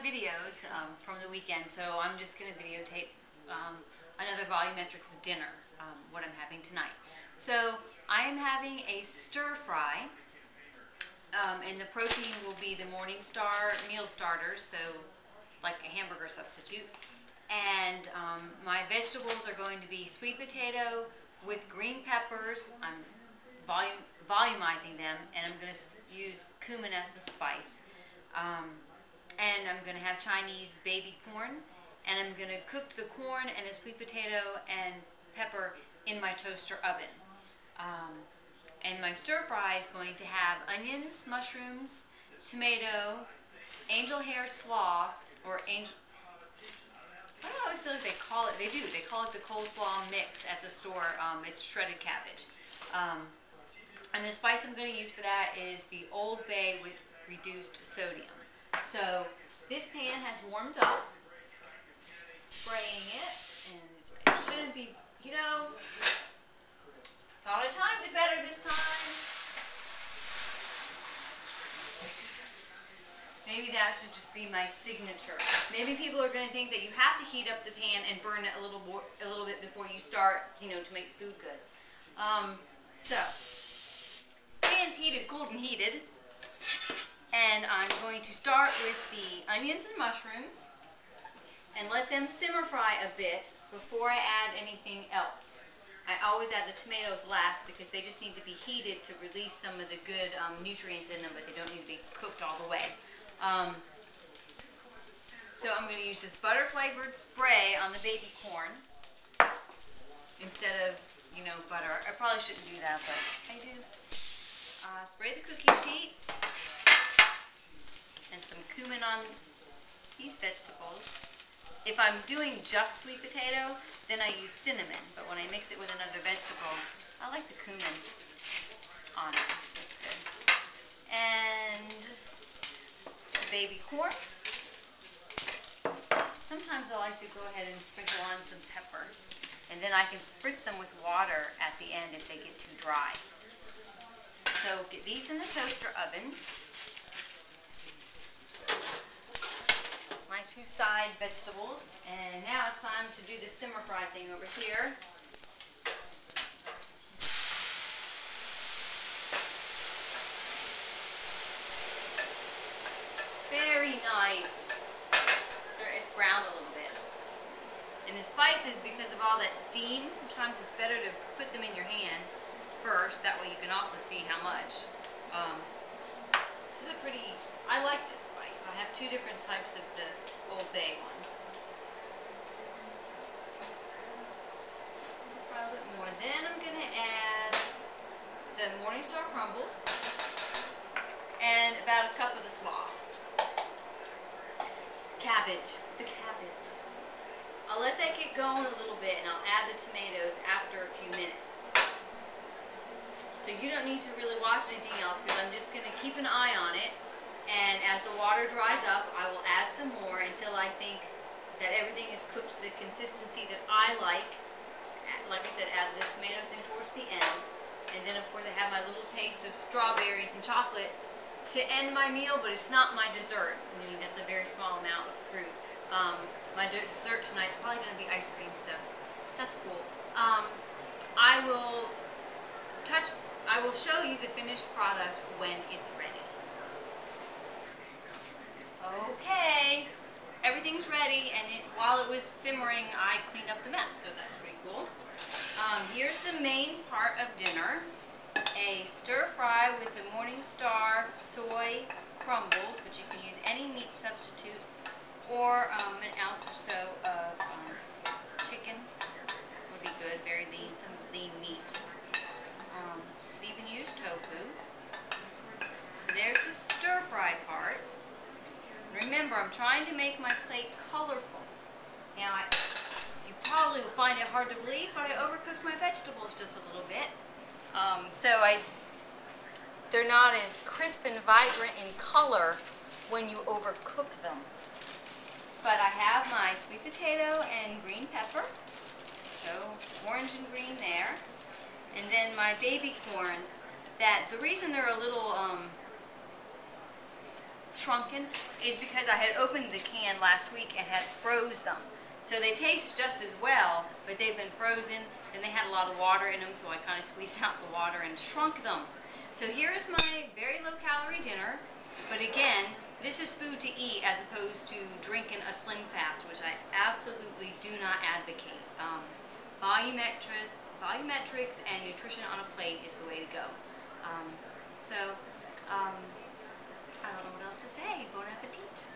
videos from the weekend, so I'm just going to videotape another volumetrics dinner, what I'm having tonight. So I am having a stir fry, and the protein will be the Morningstar meal starters, so like a hamburger substitute. And my vegetables are going to be sweet potato with green peppers. I'm volumizing them, and I'm going to use cumin as the spice. And I'm going to have Chinese baby corn, and I'm going to cook the corn and the sweet potato and pepper in my toaster oven. And my stir fry is going to have onions, mushrooms, tomato, angel hair slaw, or angel... I don't always feel like they call it, they call it the coleslaw mix at the store. It's shredded cabbage. And the spice I'm going to use for that is the Old Bay with reduced sodium. So this pan has warmed up, spraying it, and it shouldn't be, you know, thought I timed it better this time. Maybe that should just be my signature. Maybe people are going to think that you have to heat up the pan and burn it a little bit before you start, you know, to make food good. So, pan's heated, cooled and heated. And I'm going to start with the onions and mushrooms and let them simmer fry a bit before I add anything else. I always add the tomatoes last because they just need to be heated to release some of the good nutrients in them, but they don't need to be cooked all the way. So I'm going to use this butter-flavored spray on the baby corn instead of, you know, butter. I probably shouldn't do that, but I do. Spray the cookie sheet and some cumin on these vegetables. If I'm doing just sweet potato, then I use cinnamon, but when I mix it with another vegetable, I like the cumin on it. That's good. And baby corn. Sometimes I like to go ahead and sprinkle on some pepper, and then I can spritz them with water at the end if they get too dry. So get these in the toaster oven. My two side vegetables, and now it's time to do the simmer fry thing over here. Very nice. It's browned a little bit. And the spices, because of all that steam, sometimes it's better to put them in your hand first. That way you can also see how much. This is a pretty, I like this spice. I have two different types of the Old Bay one. Probably a bit more. Then I'm going to add the Morningstar crumbles and about a cup of the slaw. Cabbage. The cabbage. I'll let that get going a little bit, and I'll add the tomatoes after a few minutes. So you don't need to really watch anything else because I'm just going to keep an eye on it. And as the water dries up, I will add some more until I think that everything is cooked to the consistency that I like. Like I said, add the tomatoes in towards the end. And then, of course, I have my little taste of strawberries and chocolate to end my meal, but it's not my dessert. I mean, that's a very small amount of fruit. My dessert tonight's probably going to be ice cream, so that's cool. I will show you the finished product when it's ready. Okay, everything's ready, and while it was simmering, I cleaned up the mess, so that's pretty cool. Here's the main part of dinner. A stir fry with the Morningstar soy crumbles, but you can use any meat substitute, or an ounce or so of chicken would be good, very lean, some lean meat. You can even use tofu. There's the stir fry part. Remember, I'm trying to make my plate colorful. Now, you probably will find it hard to believe, but I overcooked my vegetables just a little bit. They're not as crisp and vibrant in color when you overcook them. But I have my sweet potato and green pepper, so orange and green there. And then my baby corns, that the reason they're a little shrunken is because I had opened the can last week and had froze them. So they taste just as well, but they've been frozen and they had a lot of water in them, so I kind of squeezed out the water and shrunk them. So here's my very low calorie dinner, but again, this is food to eat as opposed to drinking a slim fast, which I absolutely do not advocate. Volumetrics and nutrition on a plate is the way to go. I don't know what else to say. Bon appetit.